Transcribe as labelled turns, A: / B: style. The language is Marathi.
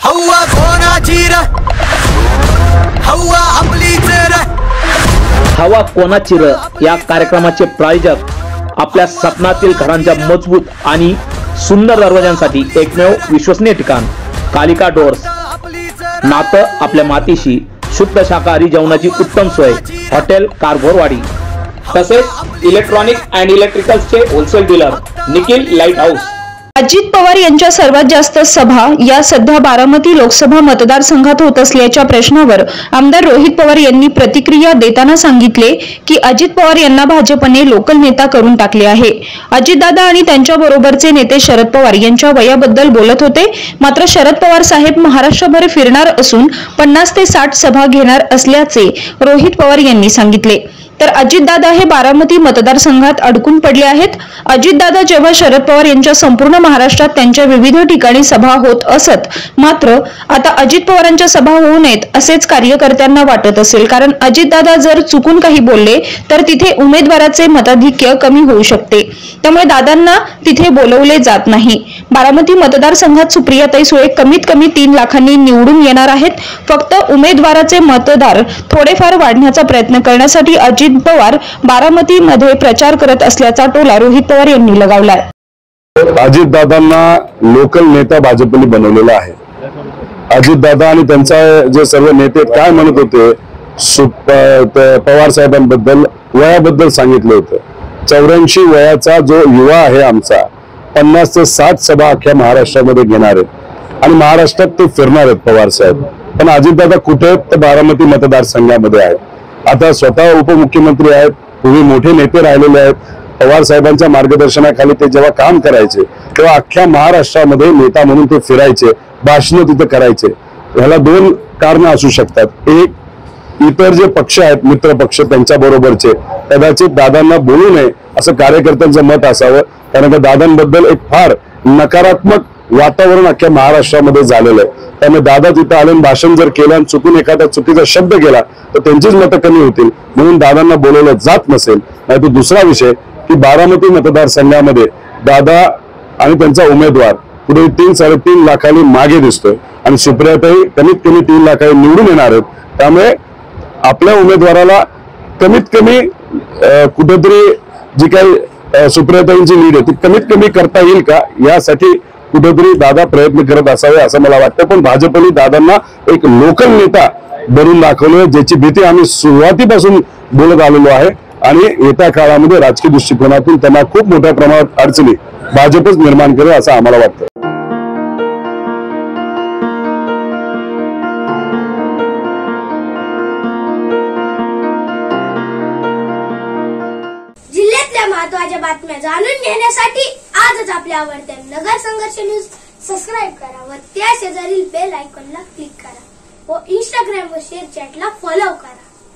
A: हवा कोणाची रे, हवा आपलीच रे।
B: हवा कोणाची रे या कार्यक्रमाचे प्रायोजक आपल्या सपनातील घरांच्या मजबूत आणि सुंदर दरवाजांसाठी एकमेव विश्वसनीय ठिकाण कालिका डोर्स। नातं आपल्या मातीशी, शुद्ध शाकाहारी जेवणाची उत्तम सोय, हॉटेल कारभारवाडी, तसेच इलेक्ट्रॉनिक अँड इलेक्ट्रिकल्सचे wholesale dealer Nikhil light house.
C: Ajit Pawar यांच्या सर्वात जास्त सभा या सध्या बारामती लोकसभा मतदारसंघात होत असल्याच्या प्रश्नावर आमदार रोहित पवार यांनी प्रतिक्रिया देताना सांगितले की अजित पवार यांना भाजपने लोकल नेता करून टाकले आहे। अजितदादा आणि त्यांच्या बरोबरचे नेते शरद पवार यांच्या वयाबद्दल बोलत होते, मात्र शरद पवार साहेब महाराष्ट्रभर फिरणार असून 50 ते 60 सभा घेणार असल्याचे रोहित पवार यांनी सांगितले। तर अजितदादा हे बारामती मतदारसंघात अडकून पडले आहेत। अजितदादा जेव्हा शरद पवार यांच्या संपूर्ण महाराष्ट्रात त्यांच्या विविध ठिकाणी सभा होत असत, मात्र आता अजित पवारांच्या सभा होऊ नयेत असेच कार्यकर्त्यांना वाटत असेल, कारण अजितदादा जर चुकून काही बोलले तर तिथे उमेदवाराचे मताधिक्य कमी होऊ शकते, त्यामुळे दादांना तिथे बोलवले जात नाही। बारामती मतदारसंघात सुप्रियाताई सुळे कमीत कमी 3 लाखांनी निवडून येणार आहेत। फक्त उमेदवाराचे मतदार थोडेफार वाढण्याचा प्रयत्न करण्यासाठी अजित पवार बारामती मध्ये प्रचार करत असल्याचा टोला रोहित पवार यांनी लगावलाय।
D: अजितदादांना लोकल नेता भाजपने बनवलेला आहे। अजितदादा आणि त्यांचा जे सर्व नेते काय म्हणत होते, पवार साहेबांबद्दल वयाबद्दल सांगितलं होतं। 84 वयाचा जो युवा आहे आमचा, 50 ते 60 सभा अख्ख्या महाराष्ट्रामध्ये घेणार आहेत आणि महाराष्ट्रात ते फिरणार आहेत पवार साहेब। पण अजितदादा कुठे आहेत तर बारामती मतदारसंघामध्ये आहेत। आता स्वतः उपमुख्यमंत्री आहेत, पूर्वी मोठे नेते राहिलेले आहेत। पवार साहेबांच्या मार्गदर्शनाखाली ते जेव्हा काम करायचे तेव्हा अख्ख्या महाराष्ट्रामध्ये नेता म्हणून ते फिरायचे, भाषण तिथे करायचे। ह्याला 2 कारणं असू शकतात। एक, इतर जे पक्ष आहेत मित्र पक्ष त्यांच्या बरोबरचे कदाचित दादांना बोलू नये असं कार्यकर्त्यांचं मत असावं, कारण का दादांबद्दल एक फार नकारात्मक वातावरण अख्ख्या महाराष्ट्रामध्ये झालेलं आहे। त्यामुळे दादा तिथे आले भाषण जर केलं आणि चुकून एखादा चुकीचा शब्द गेला तर त्यांचीच मतं कमी होतील, म्हणून दादांना बोलवलं जात नसेल। नाही तो दुसरा विषय की बारामती मतदारसंघामध्ये दादा आणि त्यांचा उमेदवार पुढे 3-3.5 लाखांनी मागे दिसतोय आणि सुप्रियाताई कमीत कमी 3 लाखांनी निवडून येणार आहेत। त्यामुळे आपल्या उमेदवाराला कमीत कमी कुठेतरी जी काही सुप्रियाताईंची लीड आहे ती कमीत कमी करता येईल का यासाठी कुठेतरी दादा प्रयत्न करत असावे असं मला वाटतं। पण भाजपने दादांना एक लोकल नेता बनवून दाखवलं, ज्याची भीती आम्ही सुरुवातीपासून बोलत आलेलो आहे आणि येत्या काळामध्ये राजकीय दृष्टिकोनातून त्यांना खूप मोठ्या प्रमाणात अडचणी भाजपच निर्माण करेल असं आम्हाला वाटतं।
E: जिल्ह्यातल्या महत्त्वाच्या बातम्या जाणून घेण्यासाठी आजच आपल्या आवडत्या नगर संघर्ष न्यूज सबस्क्राईब करा व त्या शेजारील बेल आयकॉनला क्लिक करा व इंस्टाग्राम व शेअर चॅटला फॉलो करा।